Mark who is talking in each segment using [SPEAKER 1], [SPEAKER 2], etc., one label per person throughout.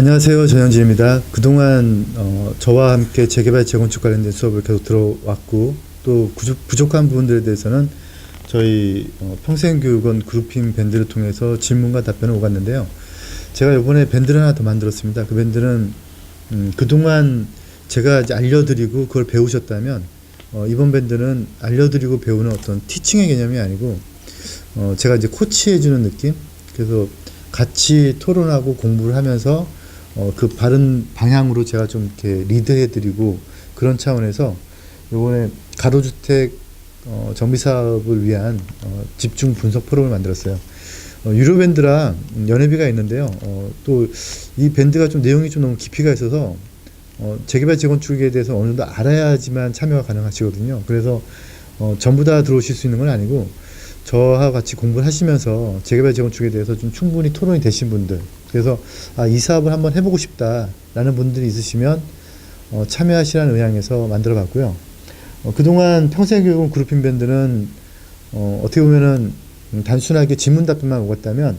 [SPEAKER 1] 안녕하세요. 전영진입니다. 그동안 저와 함께 재개발 재건축 관련된 수업을 계속 들어왔고 또 부족한 부분들에 대해서는 저희 평생교육원 그룹핑 밴드를 통해서 질문과 답변을 오갔는데요. 제가 이번에 밴드를 하나 더 만들었습니다. 그 밴드는 그동안 제가 이제 알려드리고 그걸 배우셨다면 이번 밴드는 알려드리고 배우는 어떤 티칭의 개념이 아니고 제가 이제 코치해주는 느낌. 그래서 같이 토론하고 공부를 하면서 그 바른 방향으로 제가 좀 이렇게 리드해드리고 그런 차원에서 이번에 가로주택 정비 사업을 위한 집중 분석 프로그램을 만들었어요. 유료 밴드랑 연회비가 있는데요. 또 이 밴드가 좀 내용이 좀 너무 깊이가 있어서 재개발 재건축에 대해서 어느 정도 알아야지만 참여가 가능하시거든요. 그래서 전부 다 들어오실 수 있는 건 아니고 저와 같이 공부를 하시면서 재개발 재건축에 대해서 좀 충분히 토론이 되신 분들, 그래서 이 사업을 한번 해보고 싶다라는 분들이 있으시면 참여하시라는 의향에서 만들어 봤고요. 그동안 평생교육원 그룹핑 밴드는 어떻게 보면은 단순하게 질문 답변만 오갔다면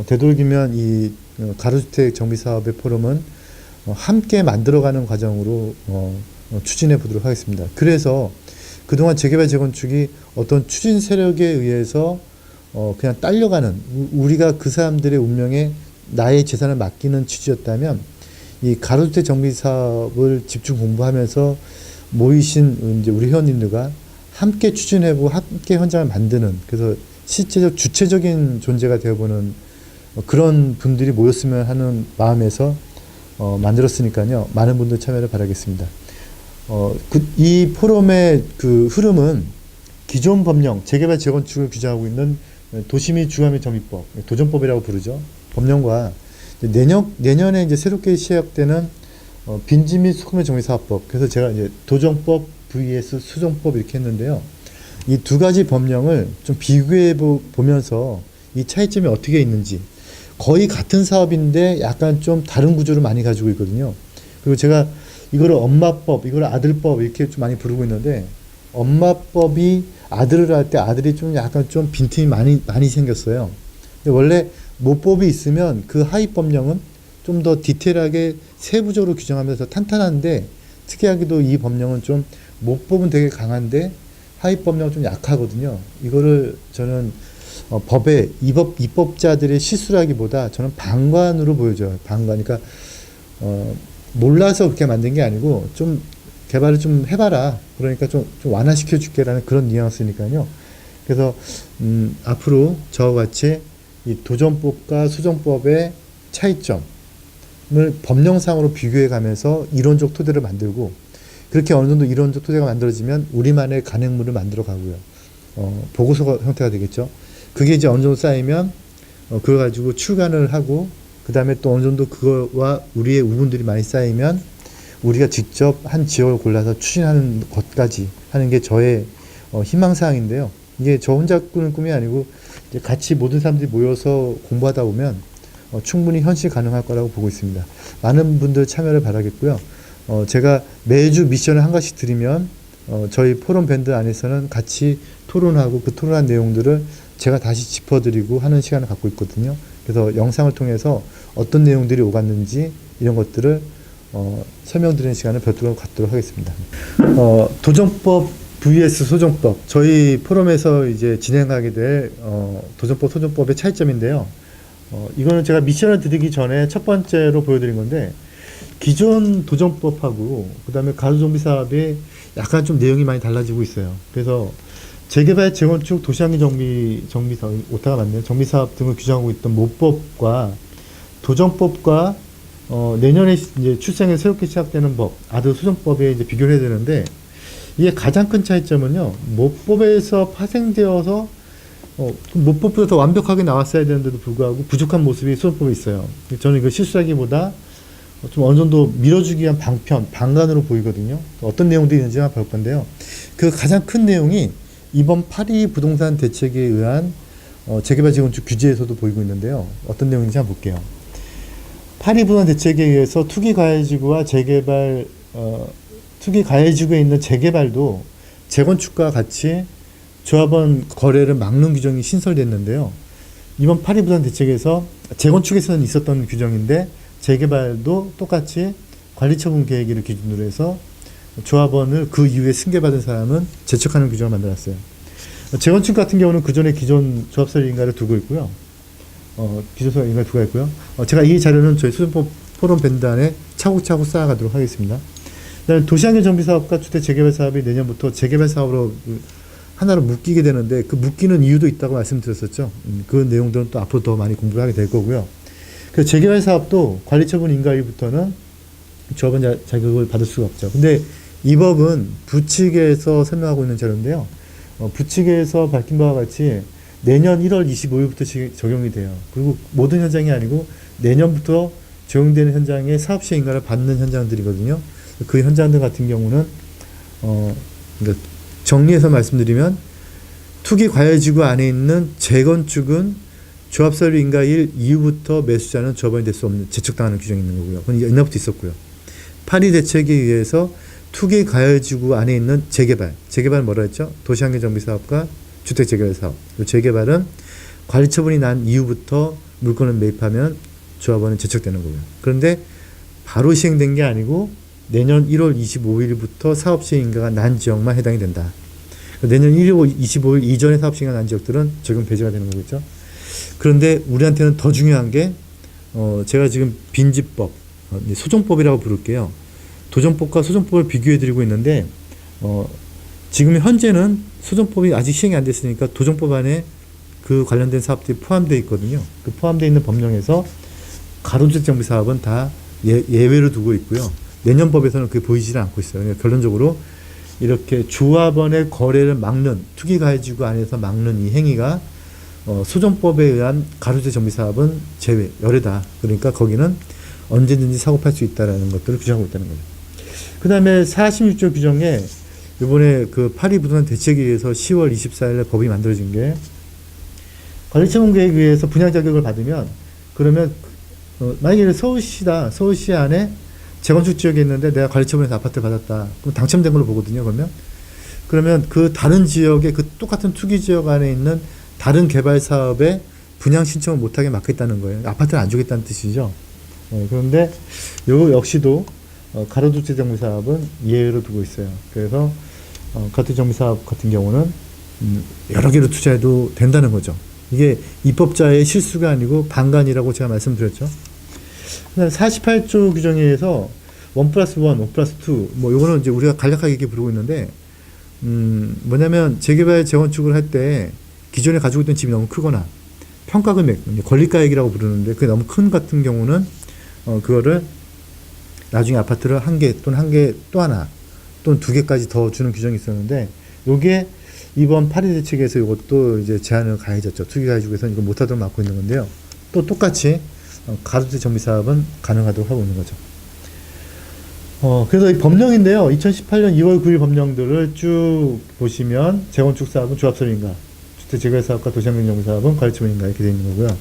[SPEAKER 1] 되도록이면 이 가로주택 정비 사업의 포럼은 함께 만들어가는 과정으로 추진해 보도록 하겠습니다. 그래서 그동안 재개발 재건축이 어떤 추진 세력에 의해서 그냥 딸려가는, 우리가 그 사람들의 운명에 나의 재산을 맡기는 취지였다면 이 가로주택 정비 사업을 집중 공부하면서 모이신 이제 우리 회원님들과 함께 추진해보고 함께 현장을 만드는, 그래서 실제적 주체적인 존재가 되어보는 그런 분들이 모였으면 하는 마음에서 만들었으니까요. 많은 분들 참여를 바라겠습니다. 이 포럼의 그 흐름은 기존 법령, 재개발 재건축을 규정하고 있는 도시및 주거및 정비법, 도정법이라고 부르죠. 법령과 내년에 이제 새롭게 시작되는 빈지 및 소규모 정비사업법, 그래서 제가 이제 도정법 vs 수정법 이렇게 했는데요. 이 두 가지 법령을 좀 비교해 보면서 이 차이점이 어떻게 있는지, 거의 같은 사업인데 약간 좀 다른 구조를 많이 가지고 있거든요. 그리고 제가 이거를 엄마법, 이거를 아들법 이렇게 좀 많이 부르고 있는데, 엄마법이 아들을 할 때 아들이 좀 약간 좀 빈틈이 많이 생겼어요. 근데 원래 모법이 있으면 그 하위 법령은 좀 더 디테일하게 세부적으로 규정하면서 탄탄한데, 특이하게도 이 법령은 좀 모법은 되게 강한데 하위 법령은 좀 약하거든요. 이거를 저는 법의 입법자들의 실수라기보다 저는 방관으로 보여져요. 방관. 그러니까 몰라서 그렇게 만든 게 아니고 좀 개발을 좀 해봐라. 그러니까 좀 완화시켜 줄게라는 그런 뉘앙스니까요. 그래서 앞으로 저와 같이 이 도정법과 수정법의 차이점을 법령상으로 비교해 가면서 이론적 토대를 만들고, 그렇게 어느 정도 이론적 토대가 만들어지면 우리만의 간행물을 만들어 가고요. 보고서 형태가 되겠죠. 그게 이제 어느 정도 쌓이면 그걸 가지고 출간을 하고, 그 다음에 또 어느 정도 그거와 우리의 우분들이 많이 쌓이면 우리가 직접 한 지역을 골라서 추진하는 것까지 하는 게 저의 희망사항인데요. 이게 저 혼자 꾸는 꿈이 아니고 이제 같이 모든 사람들이 모여서 공부하다 보면 충분히 현실 가능할 거라고 보고 있습니다. 많은 분들 참여를 바라겠고요. 제가 매주 미션을 한 가지씩 드리면 저희 포럼 밴드 안에서는 같이 토론하고 그 토론한 내용들을 제가 다시 짚어드리고 하는 시간을 갖고 있거든요. 그래서 영상을 통해서 어떤 내용들이 오갔는지 이런 것들을 설명드리는 시간을 별도로 갖도록 하겠습니다. 도정법 vs 소정법, 저희 포럼에서 이제 진행하게 될 도정법 소정법의 차이점인데요. 이거는 제가 미션을 드리기 전에 첫 번째로 보여드린 건데, 기존 도정법하고 그 다음에 가로정비 사업이 약간 좀 내용이 많이 달라지고 있어요. 그래서 재개발 재건축 도시환경 정비 사업, 오타가 맞네요. 정비 사업 등을 규정하고 있던 모법과 도정법과 내년에 이제 출생에 새롭게 시작되는 법, 아들 수정법에 이제 비교를 해야 되는데, 이게 가장 큰 차이점은요, 모법에서 파생되어서 모법보다 더 완벽하게 나왔어야 되는데도 불구하고 부족한 모습이 수정법에 있어요. 저는 이거 실수하기보다 좀 어느 정도 밀어주기 위한 방관으로 보이거든요. 어떤 내용들이 있는지만 볼 건데요. 그 가장 큰 내용이 이번 8.2 부동산 대책에 의한 재개발 재건축 규제에서도 보이고 있는데요. 어떤 내용인지 한번 볼게요. 8.2 부동산 대책에 의해서 투기가해지구와 재개발, 투기가해지구에 있는 재개발도 재건축과 같이 조합원 거래를 막는 규정이 신설됐는데요. 이번 8.2 부동산 대책에서 재건축에서는 있었던 규정인데 재개발도 똑같이 관리처분 계획일을 기준으로 해서 조합원을 그 이후에 승계받은 사람은 제척하는 규정을 만들었어요. 재건축 같은 경우는 그 전에 기존 조합설 인가를 두고 있고요. 기존설 인가를 두고 있고요. 제가 이 자료는 저희 수준법 포럼 밴드 안에 차곡차곡 쌓아가도록 하겠습니다. 그다음에 도시환경 정비 사업과 주택 재개발 사업이 내년부터 재개발 사업으로 하나로 묶이게 되는데 그 묶이는 이유도 있다고 말씀드렸었죠. 그 내용들은 또 앞으로 더 많이 공부를 하게 될 거고요. 그 재개발 사업도 관리처분 인가일부터는 조합원 자격을 받을 수가 없죠. 근데 이 법은 부칙에서 설명하고 있는 자료인데요. 부칙에서 밝힌 바와 같이 내년 1월 25일부터 적용이 돼요. 그리고 모든 현장이 아니고 내년부터 적용되는 현장에 사업시행 인가를 받는 현장들이거든요. 그 현장들 같은 경우는 그러니까 정리해서 말씀드리면 투기 과열지구 안에 있는 재건축은 조합설립 인가일 이후부터 매수자는 조합원이 될 수 없는 제척당하는 규정이 있는 거고요. 그건 옛날부터 있었고요. 파리 대책에 의해서 투기 과열지구 안에 있는 재개발 뭐라 했죠? 도시환경 정비 사업과 주택 재개발 사업. 이 재개발은 관리처분이 난 이후부터 물건을 매입하면 조합원은 제척되는 거고요. 그런데 바로 시행된 게 아니고 내년 1월 25일부터 사업시행인가가 난 지역만 해당이 된다. 내년 1월 25일 이전에 사업시행인가가 난 지역들은 적용 배제가 되는 거겠죠. 그런데 우리한테는 더 중요한 게 제가 지금 빈집법, 소정법이라고 부를게요. 도정법과 소정법을 비교해드리고 있는데 지금 현재는 소정법이 아직 시행이 안 됐으니까 도정법 안에 그 관련된 사업들이 포함되어 있거든요. 그 포함되어 있는 법령에서 가로주택 정비 사업은 다 예외로 두고 있고요. 내년 법에서는 그게 보이지를 않고 있어요. 그러니까 결론적으로 이렇게 조합원의 거래를 막는 투기가해지구 안에서 막는 이 행위가 소정법에 의한 가로주택 정비 사업은 제외, 열애다. 그러니까 거기는 언제든지 사고팔 수 있다는 것들을 규정하고 있다는 거죠. 그 다음에 46조 규정에 이번에 그 파리 부동산 대책에 의해서 10월 24일에 법이 만들어진 게 관리처분 계획에 의해서 분양 자격을 받으면 그러면 만약에 서울시다. 서울시 안에 재건축 지역에 있는데 내가 관리처분에서 아파트를 받았다. 그럼 당첨된 걸로 보거든요. 그러면 그 다른 지역에 그 똑같은 투기 지역 안에 있는 다른 개발 사업에 분양 신청을 못하게 막겠다는 거예요. 아파트를 안 주겠다는 뜻이죠. 그런데 요 역시도 가로주택 정비 사업은 예외로 두고 있어요. 그래서 가로주택 정비 사업 같은 경우는 여러 개로 투자해도 된다는 거죠. 이게 입법자의 실수가 아니고 방관이라고 제가 말씀드렸죠. 48조 규정에 의해서 1+1, 5+2, 뭐 요거는 이제 우리가 간략하게 이렇게 부르고 있는데 뭐냐면 재개발 재건축을 할 때 기존에 가지고 있던 집이 너무 크거나 평가 금액, 권리가액이라고 부르는데 그게 너무 큰 같은 경우는 그거를 나중에 아파트를 한 개 또는 한 개 또 하나 또는 두 개까지 더 주는 규정이 있었는데 요게 이번 파리 대책에서 이것도 이제 제한을 가해졌죠. 투기 가해주고에서는 이거 못하도록 막고 있는 건데요. 또 똑같이 가로주택 정비 사업은 가능하도록 하고 있는 거죠. 그래서 이 법령인데요. 2018년 2월 9일 법령들을 쭉 보시면 재건축 사업은 조합설립인가, 주택 재개발 사업과 도시환경 정비 사업은 관리처분인가 이렇게 되어 있는 거고요.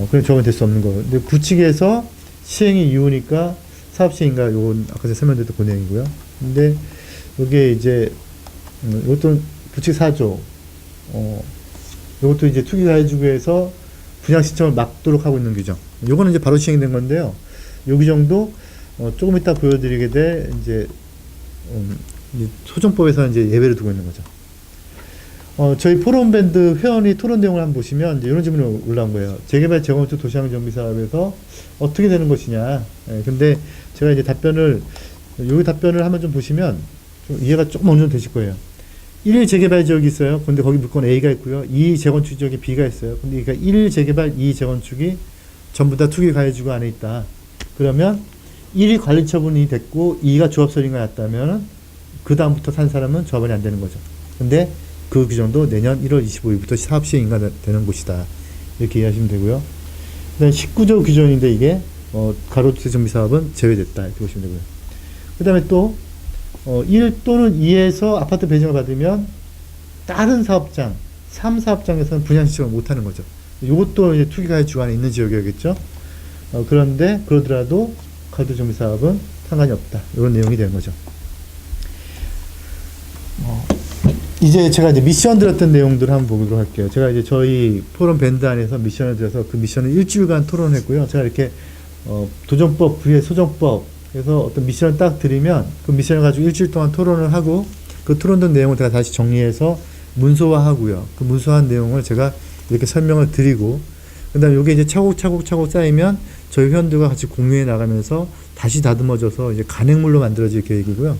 [SPEAKER 1] 그럼 조합은 될 수 없는 거고. 근데 부칙에서 시행이 이후니까 사업시행인가 요건 아까 제가 설명드렸던 그 내용이고요. 근데 이게 이제 이것도 부칙 4조. 이것도 이제 투기 가해주고에서 분양 신청을 막도록 하고 있는 규정. 요거는 이제 바로 시행된 건데요. 요 규정도 조금 이따 보여드리게 될 이제 소정법에서 이제 예외를 두고 있는 거죠. 저희 포럼 밴드 회원이 토론 내용을 한번 보시면 이제 이런 질문이 올라온 거예요. 재개발 재건축 도시환경 정비 사업에서 어떻게 되는 것이냐. 근데 제가 이제 여기 답변을 한번 좀 보시면 좀 이해가 조금 어느 정도 되실 거예요. 1 재개발 지역이 있어요. 근데 거기 물건 A가 있고요. 2 재건축 지역이 B가 있어요. 근데 그러니까 1 재개발, 2 재건축이 전부 다 투기 가해지구 안에 있다. 그러면 1이 관리 처분이 됐고 2가 조합 설립가 났다면 그 다음부터 산 사람은 조합원이 안 되는 거죠. 근데 그 규정도 내년 1월 25일부터 사업 시행인가 되는 곳이다. 이렇게 이해하시면 되고요. 그다음 19조 규정인데 이게 가로주택 정비 사업은 제외됐다. 이렇게 보시면 되고요. 그다음에 또 1 또는 2에서 아파트 배정을 받으면 다른 사업장, 3사업장에서는 분양 신청을 못 하는 거죠. 이것도 이제 투기가해 주안에 있는 지역이겠죠. 그런데 그러더라도 가로주택 정비 사업은 상관이 없다. 이런 내용이 되는 거죠. 이제 제가 이제 미션 드렸던 내용들을 한번 보도록 할게요. 제가 이제 저희 포럼 밴드 안에서 미션을 드려서 그 미션을 일주일간 토론했고요. 제가 이렇게 도정법, 부의 소정법, 그래서 어떤 미션을 딱 드리면 그 미션을 가지고 일주일 동안 토론을 하고 그 토론된 내용을 제가 다시 정리해서 문서화하고요. 그 문서화한 내용을 제가 이렇게 설명을 드리고, 그 다음에 이게 이제 차곡차곡 쌓이면 저희 회원들과 같이 공유해 나가면서 다시 다듬어져서 이제 간행물로 만들어질 계획이고요.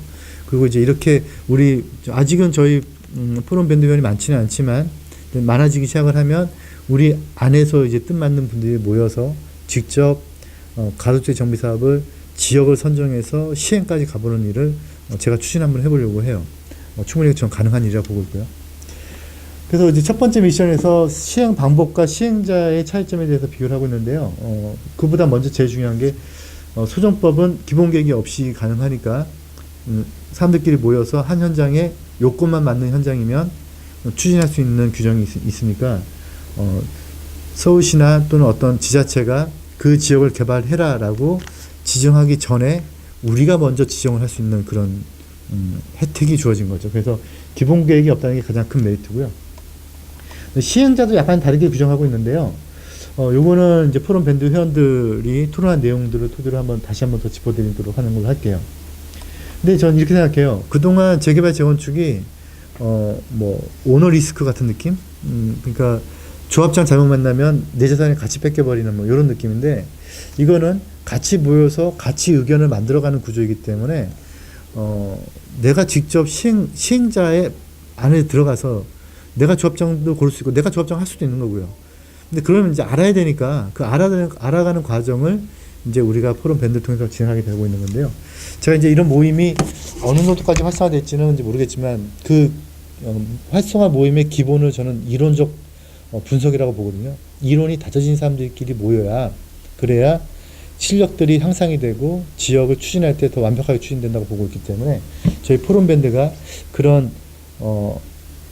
[SPEAKER 1] 그리고 이제 이렇게 우리 아직은 저희 포럼 밴드 회원이 많지는 않지만 많아지기 시작을 하면 우리 안에서 이제 뜻맞는 분들이 모여서 직접 가로수의 정비 사업을 지역을 선정해서 시행까지 가보는 일을 제가 추진 한번 해보려고 해요. 충분히 전 가능한 일이라고 보고 있고요. 그래서 이제 첫 번째 미션에서 시행 방법과 시행자의 차이점에 대해서 비교를 하고 있는데요. 그보다 먼저 제일 중요한 게 소정법은 기본 계획이 없이 가능하니까 사람들끼리 모여서 한 현장에 요건만 맞는 현장이면 추진할 수 있는 규정이 있으니까 서울시나 또는 어떤 지자체가 그 지역을 개발해라라고 지정하기 전에 우리가 먼저 지정을 할 수 있는 그런 혜택이 주어진 거죠. 그래서 기본 계획이 없다는 게 가장 큰 메리트고요. 시행자도 약간 다르게 규정하고 있는데요. 요거는 이제 포럼 밴드 회원들이 토론한 내용들을 토대로 다시 한번 더 짚어드리도록 하는 걸로 할게요. 근데 저는 이렇게 생각해요. 그동안 재개발 재건축이 오너 리스크 같은 느낌? 그러니까 조합장 잘못 만나면 내 재산을 같이 뺏겨버리는 이런 느낌인데, 이거는 같이 모여서 같이 의견을 만들어가는 구조이기 때문에 내가 직접 시행자의 안에 들어가서 내가 조합장도 고를 수 있고 내가 조합장 할 수도 있는 거고요. 근데 그러면 이제 알아야 되니까 그 알아가는 과정을 이제 우리가 포럼 밴드를 통해서 진행하게 되고 있는 건데요. 제가 이제 이런 모임이 어느 정도까지 활성화될지는 모르겠지만 그 활성화 모임의 기본을 저는 이론적 분석이라고 보거든요. 이론이 다져진 사람들끼리 모여야, 그래야 실력들이 향상이 되고 지역을 추진할 때 더 완벽하게 추진된다고 보고 있기 때문에 저희 포럼 밴드가 그런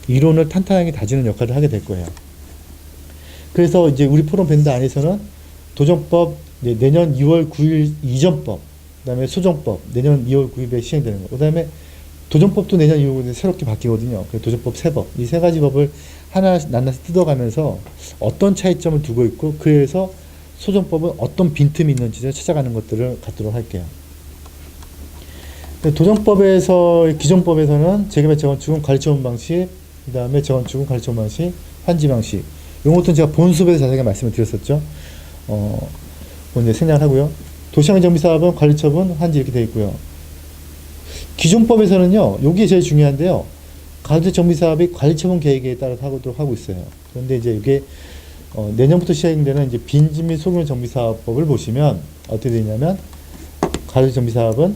[SPEAKER 1] 이론을 탄탄하게 다지는 역할을 하게 될 거예요. 그래서 이제 우리 포럼 밴드 안에서는 도정법 내년 2월 9일 이전법, 그다음에 소정법 내년 2월 9일에 시행되는 거, 그다음에 도정법도 내년 2월에 새롭게 바뀌거든요. 도정법 세 법, 이 세 가지 법을 하나 낱낱이 뜯어가면서 어떤 차이점을 두고 있고, 그래서 소정법은 어떤 빈틈이 있는지를 찾아가는 것들을 갖도록 할게요. 도정법에서, 기존법에서는 재개발 재건축은 관리처분 방식, 그 다음에 재건축은 관리처분 방식, 환지 방식, 이런 것도 제가 본 수업에서 자세하게 말씀을 드렸었죠. 이제 생략을 하고요. 도시환경 정비 사업은 관리처분, 환지 이렇게 되어 있고요. 기존법에서는요, 여기 제일 중요한데요. 가로수 정비 사업이 관리처분 계획에 따라서 하도록 하고 있어요. 그런데 이제 이게 내년부터 시행되는 이제 빈집 및 소규모 정비 사업법을 보시면 어떻게 되냐면, 가로수 정비 사업은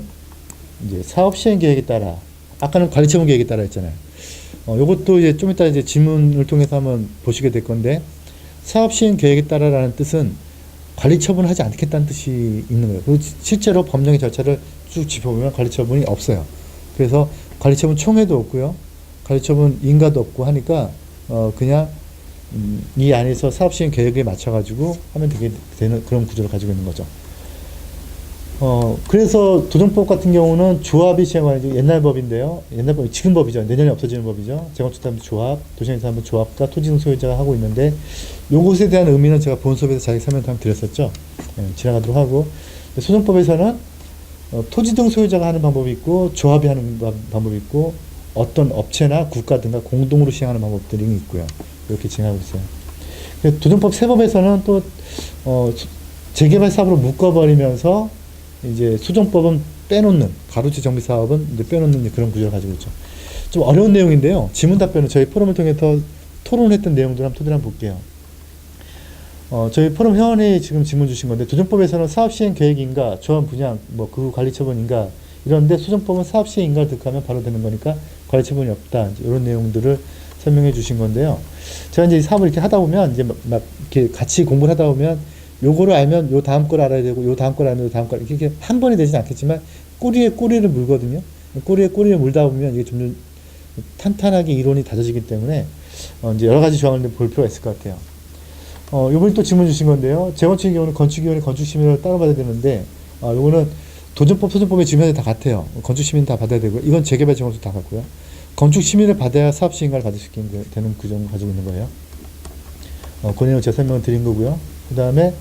[SPEAKER 1] 이제 사업 시행 계획에 따라, 아까는 관리처분 계획에 따라 했잖아요. 요것도 이제 좀 이따 이제 질문을 통해서 한번 보시게 될 건데, 사업 시행 계획에 따라라는 뜻은 관리처분을 하지 않겠다는 뜻이 있는 거예요. 그리고 실제로 법령의 절차를 쭉 짚어보면 관리처분이 없어요. 그래서 관리처분 총회도 없고요, 관리처분 인가도 없고 하니까 그냥 이 안에서 사업 시행 계획에 맞춰가지고 하면 되는 그런 구조를 가지고 있는 거죠. 그래서 도정법 같은 경우는 조합이 시행하는 옛날 법인데요. 옛날 법, 지금 법이죠. 내년에 없어지는 법이죠. 재건축사업부 조합, 도시환경사업부 조합과 토지등 소유자가 하고 있는데, 요것에 대한 의미는 제가 본 수업에서 자세히 설명 한번 드렸었죠. 지나가도록 하고, 소정법에서는 토지등 소유자가 하는 방법이 있고, 조합이 하는 방법이 있고, 어떤 업체나 국가 등과 공동으로 시행하는 방법들이 있고요. 이렇게 진행하고 있어요. 도정법 세법에서는 또 재개발 사업으로 묶어버리면서 이제 소정법은 빼놓는, 가로수 정비 사업은 이제 빼놓는 그런 구조를 가지고 있죠. 좀 어려운 내용인데요. 질문 답변은 저희 포럼을 통해서 토론했던 내용들 한번 토대로 한번 볼게요. 저희 포럼 회원이 지금 질문 주신 건데, 도정법에서는 사업 시행 계획인가, 조합 분양, 그 관리 처분인가 이런데, 소정법은 사업 시행 인가를 득하면 바로 되는 거니까 관리 처분이 없다, 이런 내용들을 설명해 주신 건데요. 제가 이제 사업을 이렇게 하다 보면 이제 막 이렇게 같이 공부를 하다 보면, 요거를 알면 요 다음 걸 알아야 되고, 요 다음 걸 알면 요 다음 걸, 이렇게 한 번이 되진 않겠지만 꼬리에 꼬리를 물거든요. 꼬리에 꼬리를 물다 보면 이게 점점 탄탄하게 이론이 다져지기 때문에 이제 여러 가지 조항을 볼 필요가 있을 것 같아요. 요번에 또 질문 주신 건데요. 재건축의 경우는 건축위원회 건축심의를 따로 받아야 되는데, 요거는 도정법, 소정법의 지금 현재 다 같아요. 건축심의는 다 받아야 되고, 이건 재개발 재건축 다 같고요. 건축심의를 받아야 사업시행가를 받을 수 있게 되는 규정을 가지고 있는 거예요. 그 내용 제가 설명을 드린 거고요. 그 다음에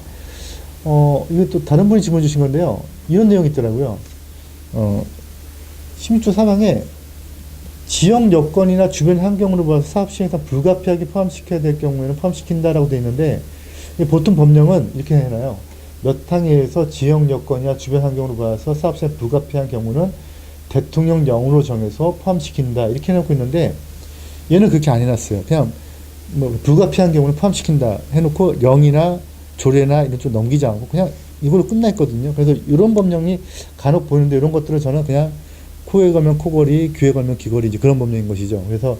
[SPEAKER 1] 이게 또 다른 분이 질문 주신 건데요. 이런 내용이 있더라고요. 16조 3항에 지역 여건이나 주변 환경으로 봐서 사업 시행에 불가피하게 포함시켜야 될 경우에는 포함시킨다라고 되어 있는데, 보통 법령은 이렇게 해놔요. 몇 항에 의해서 지역 여건이나 주변 환경으로 봐서 사업 시행에 불가피한 경우는 대통령령으로 정해서 포함시킨다, 이렇게 해놓고 있는데, 얘는 그렇게 안 해놨어요. 그냥 뭐 불가피한 경우는 포함시킨다 해놓고 0이나 조례나 이런 좀 넘기지 않고 그냥 이걸로 끝나 있거든요. 그래서 이런 법령이 간혹 보이는데, 이런 것들을 저는 그냥 코에 걸면 코걸이, 귀에 걸면 귀걸이지, 그런 법령인 것이죠. 그래서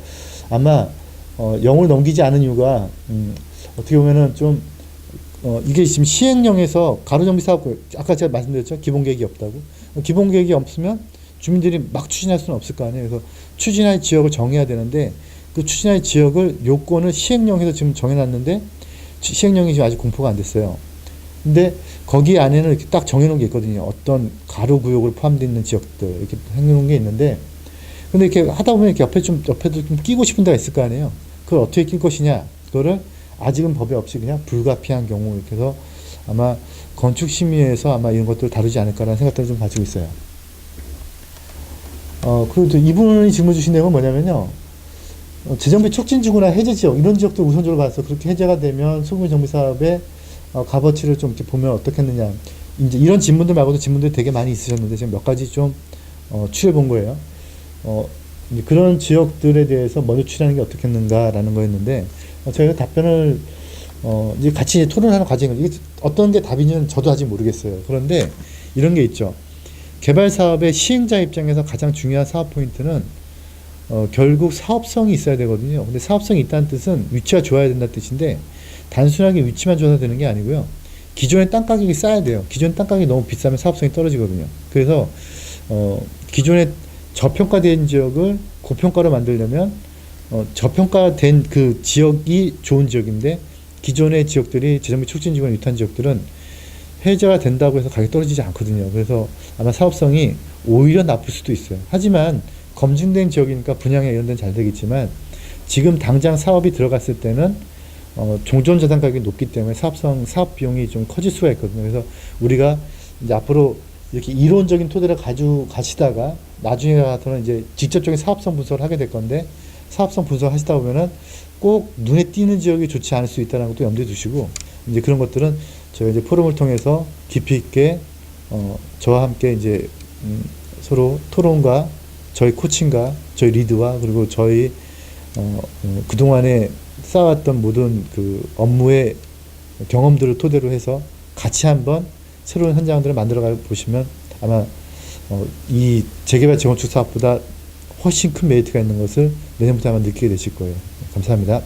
[SPEAKER 1] 아마 0을 넘기지 않은 이유가 어떻게 보면은 좀 이게 지금 시행령에서 가로정비사업, 아까 제가 말씀드렸죠, 기본계획이 없다고. 기본계획이 없으면 주민들이 막 추진할 수는 없을 거 아니에요. 그래서 추진할 지역을 정해야 되는데, 그 추진할 지역을 요건을 시행령에서 지금 정해놨는데, 시행령이 지금 아직 공포가 안 됐어요. 근데 거기 안에는 이렇게 딱 정해놓은 게 있거든요. 어떤 가로구역으로 포함되어 있는 지역들 이렇게 해놓은 게 있는데, 근데 이렇게 하다 보면 이렇게 옆에도 좀 끼고 싶은 데가 있을 거 아니에요. 그걸 어떻게 낄 것이냐, 그거를 아직은 법에 없이 그냥 불가피한 경우 이렇게 해서 아마 건축심의에서 아마 이런 것들을 다루지 않을까라는 생각들을 좀 가지고 있어요. 그리고 또 이분이 질문 주신 내용은 뭐냐면요. 재정비 촉진지구나 해제지역, 이런 지역도 우선적으로 봐서 그렇게 해제가 되면 소규모정비사업의 값어치를 좀 이렇게 보면 어떻겠느냐. 이제 이런 질문들 말고도 질문들이 되게 많이 있으셨는데, 지금 몇 가지 좀 추려 본 거예요. 이제 그런 지역들에 대해서 먼저 추리하는 게 어떻겠는가라는 거였는데, 저희가 답변을 이제 같이 토론하는 과정이, 이게 어떤 게 답인지는 저도 아직 모르겠어요. 그런데 이런 게 있죠. 개발 사업의 시행자 입장에서 가장 중요한 사업 포인트는 결국 사업성이 있어야 되거든요. 근데 사업성이 있다는 뜻은 위치가 좋아야 된다는 뜻인데, 단순하게 위치만 좋아서 되는 게 아니고요. 기존의 땅 가격이 싸야 돼요. 기존 땅 가격이 너무 비싸면 사업성이 떨어지거든요. 그래서 기존의 저평가된 지역을 고평가로 만들려면 저평가된 그 지역이 좋은 지역인데, 기존의 지역들이 재정비 촉진지구나 유탄 지역들은 해제가 된다고 해서 가격이 떨어지지 않거든요. 그래서 아마 사업성이 오히려 나쁠 수도 있어요. 하지만 검증된 지역이니까 분양에 이런 데는 잘 되겠지만, 지금 당장 사업이 들어갔을 때는 종전자산 가격이 높기 때문에 사업 비용이 좀 커질 수가 있거든요. 그래서 우리가 이제 앞으로 이렇게 이론적인 토대를 가지고 가시다가 나중에 가서는 이제 직접적인 사업성 분석을 하게 될 건데, 사업성 분석을 하시다 보면은 꼭 눈에 띄는 지역이 좋지 않을 수 있다는 것도 염두에 두시고, 이제 그런 것들은 저희가 이제 포럼을 통해서 깊이 있게 저와 함께 이제 서로 토론과 저희 코칭과 저희 리드와 그리고 저희 그동안에 쌓아왔던 모든 그 업무의 경험들을 토대로 해서 같이 한번 새로운 현장들을 만들어가 보시면 아마 이 재개발 재건축 사업보다 훨씬 큰 메리트가 있는 것을 내년부터 아마 느끼게 되실 거예요. 감사합니다.